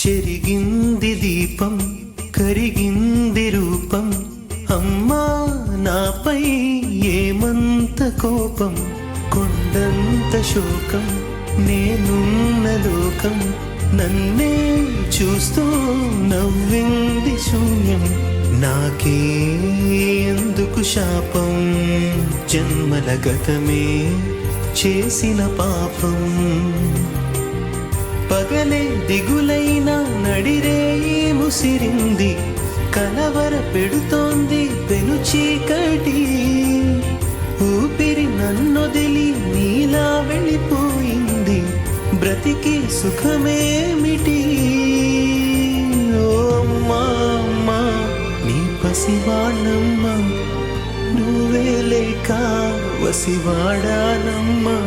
చెరిగింది దీపం కరిగింది రూపం అమ్మా నాపై ఏమంత కోపం కొండంత శోకం నేనున్న లోకం నన్నే చూస్తూ నవ్వింది శూన్యం నాకే ఎందుకు శాపం జన్మల గతమే చేసిన పాపం పగలే దిగులైన నడిరేయి ముసిరింది కలవర పెడుతోంది పెను చీకటి ఊపిరి నన్నొదిలి నీలా వెళ్ళిపోయింది బ్రతికి సుఖమేమిటి ఓ అమ్మా అమ్మా నీ పసివాణమ్మ నువ్వే లేక వసివాడానమ్మా